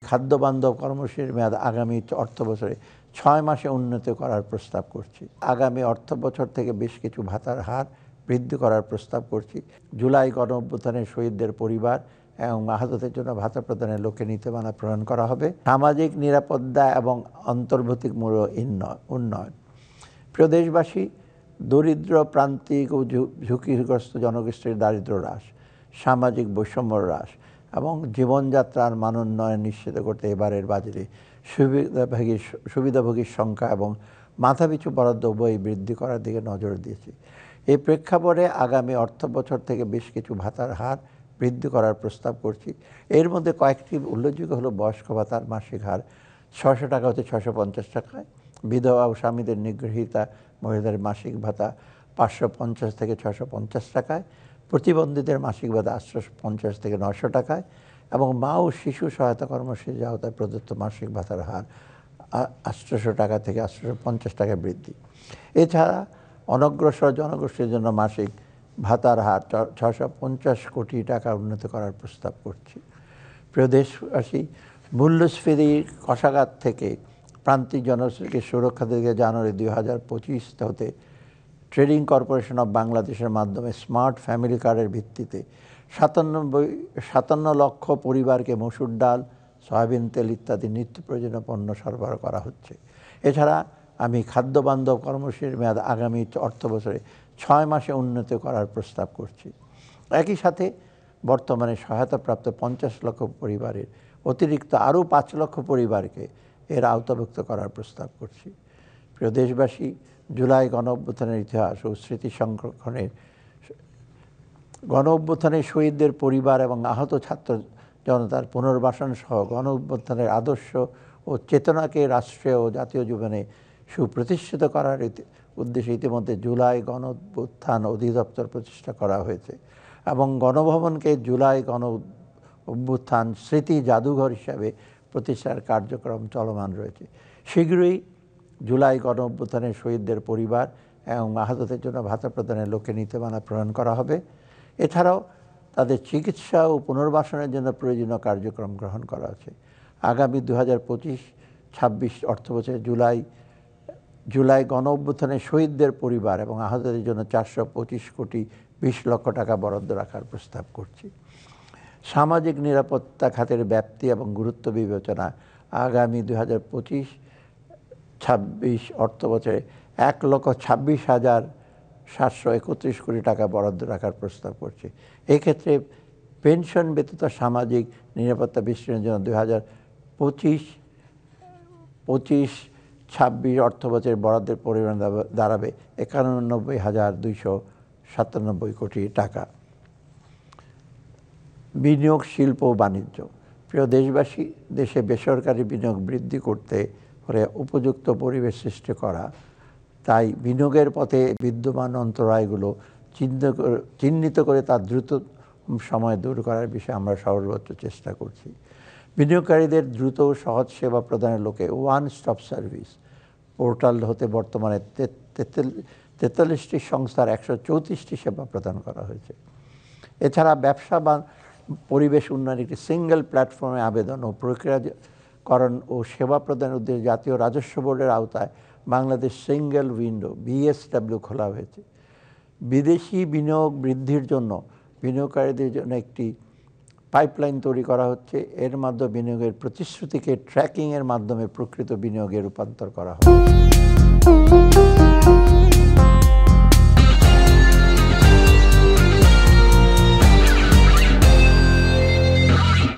খাদ্য বান্ধব কর্মসূচির মেয়াদ আগামী অর্থবছরে ৬ মাসে উন্নীত করার প্রস্তাব করছি। আগামী অর্থবছর থেকে বেশ কিছু ভাতার হার বৃদ্ধি করার প্রস্তাব করছি। জুলাই গণঅভ্যুত্থানের শহীদদের পরিবার এবং আহতদের জন্য ভাতা প্রদানের লক্ষ্যে নীতিমালা প্রণয়ন করা হবে। সামাজিক নিরাপত্তা এবং অন্তর্ভুক্তিমূলক উন্নয়ন। প্রিয় দেশবাসী, দরিদ্র, প্রান্তিক ও ঝুঁকিগ্রস্ত জনগোষ্ঠীর দারিদ্র্য হ্রাস, সামাজিক বৈষম্য হ্রাস এবং জীবনযাত্রার মান উন্নয়ন নিশ্চিত করতে এবারের বাজেটে সুবিধাভোগীর সংখ্যা এবং মাথাপিছু বরাদ্দ উভয়ই বৃদ্ধি করার দিকে নজর দিয়েছি। এই প্রেক্ষাপটে আগামী অর্থবছর থেকে বেশ কিছু ভাতার হার বৃদ্ধি করার প্রস্তাব করছি। এর মধ্যে কয়েকটি উল্লেখযোগ্য হলো বয়স্ক ভাতার মাসিক হার ৬০০ টাকা হতে ৬৫০ টাকায়, বিধবা ও স্বামীদের নিগৃহীতা মহিলাদের মাসিক ভাতা ৫৫০ থেকে ৬৫০ টাকায়, প্রতিবন্ধীদের মাসিক ভাতা ৮৫০ থেকে ৯০০ টাকায় এবং মা ও শিশু সহায়তা কর্মসূচির আওতায় প্রদত্ত মাসিক ভাতার হার ৮০০ টাকা থেকে ৮৫০ টাকায় বৃদ্ধি। এছাড়া অনগ্রসর জনগোষ্ঠীর জন্য মাসিক ভাতার হার ৬৫০ কোটি টাকা উন্নীত করার প্রস্তাব করছি। প্রিয় দেশবাসী, মূল্যস্ফীতি কষাঘাত থেকে প্রান্তিক জনগোষ্ঠীকে সুরক্ষা দিকে জানুয়ারি ২০২৫ হতে ট্রেডিং কর্পোরেশন অব বাংলাদেশের মাধ্যমে স্মার্ট ফ্যামিলি কার্ডের ভিত্তিতে ৫৭ লক্ষ পরিবারকে মসুর ডাল, সয়াবিন তেল ইত্যাদি নিত্য প্রয়োজনীয় পণ্য সরবরাহ করা হচ্ছে। এছাড়া আমি খাদ্য বান্ধব কর্মসূচির মেয়াদ আগামী অর্থবছরে ৬ মাসে উন্নীত করার প্রস্তাব করছি। একই সাথে বর্তমানে সহায়তাপ্রাপ্ত ৫০ লক্ষ পরিবারের অতিরিক্ত আরও ৫ লক্ষ পরিবারকে এর আওতাভুক্ত করার প্রস্তাব করছি। প্রিয় দেশবাসী, জুলাই গণঅভ্যুত্থানের ইতিহাস ও স্মৃতি সংরক্ষণের গণঅভ্যুত্থানের শহীদদের পরিবার এবং আহত ছাত্র জনতার পুনর্বাসন সহ গণঅভ্যুত্থানের আদর্শ ও চেতনাকে রাষ্ট্রীয় ও জাতীয় জীবনে সুপ্রতিষ্ঠিত করার উদ্দেশ্যে ইতিমধ্যে জুলাই গণঅভ্যুত্থান অধিদপ্তর প্রতিষ্ঠা করা হয়েছে এবং গণভবনকে জুলাই গণঅভ্যুত্থান স্মৃতি জাদুঘর হিসাবে প্রতিষ্ঠার কার্যক্রম চলমান রয়েছে। শীঘ্রই জুলাই গণঅভ্যুত্থানের শহীদদের পরিবার এবং আহতদের জন্য ভাতা প্রদানের লক্ষ্যে নীতিমালা প্রণয়ন করা হবে। এছাড়াও তাদের চিকিৎসা ও পুনর্বাসনের জন্য প্রয়োজনীয় কার্যক্রম গ্রহণ করা আছে। আগামী ২০২৫-২৬ অর্থবছরে জুলাই গণঅভ্যুত্থানের শহীদদের পরিবার এবং আহতদের জন্য ৪২৫ কোটি ২০ লক্ষ টাকা বরাদ্দ রাখার প্রস্তাব করছি। সামাজিক নিরাপত্তা খাতের ব্যাপ্তি এবং গুরুত্ব বিবেচনা আগামী ২০২৫-২৬ অর্থবছরে ১,২৬,৭৩১ কোটি টাকা বরাদ্দ রাখার প্রস্তাব করছি। এক্ষেত্রে পেনশন ব্যতীত সামাজিক নিরাপত্তা বিস্তৃতির জন্য ২০২৫-২৬ অর্থবছরের বরাদ্দের পরিমাণ দাঁড়াবে ৯১,২৯৭ কোটি টাকা। বিনিয়োগ, শিল্প ও বাণিজ্য। প্রিয় দেশবাসী, দেশে বেসরকারি বিনিয়োগ বৃদ্ধি করতে হলে উপযুক্ত পরিবেশ সৃষ্টি করা, তাই বিনিয়োগের পথে বিদ্যমান অন্তরায়গুলো চিহ্নিত করে তা দ্রুত সময়ে দূর করার বিষয়ে আমরা সর্বোচ্চ চেষ্টা করছি। বিনিয়োগকারীদের দ্রুত ও সহজ সেবা প্রদানের লক্ষ্যে ওয়ান স্টপ সার্ভিস পোর্টাল হতে বর্তমানে ৪৩টি সংস্থার ১৩৪টি সেবা প্রদান করা হয়েছে। এছাড়া ব্যবসা বা পরিবেশ উন্নয়নের একটি সিঙ্গেল প্ল্যাটফর্মে আবেদন ও প্রক্রিয়াকরণ ও সেবা প্রদানের উদ্দেশ্যে জাতীয় রাজস্ব বোর্ডের আওতায় বাংলাদেশ সিঙ্গেল উইন্ডো BSW খোলা হয়েছে। বিদেশি বিনিয়োগ বৃদ্ধির জন্য বিনিয়োগকারীদের জন্য একটি পাইপলাইন তৈরি করা হচ্ছে। এর মাধ্যমে বিনিয়োগের প্রতিশ্রুতিকে ট্র্যাকিংয়ের মাধ্যমে প্রকৃত বিনিয়োগে রূপান্তর করা হবে।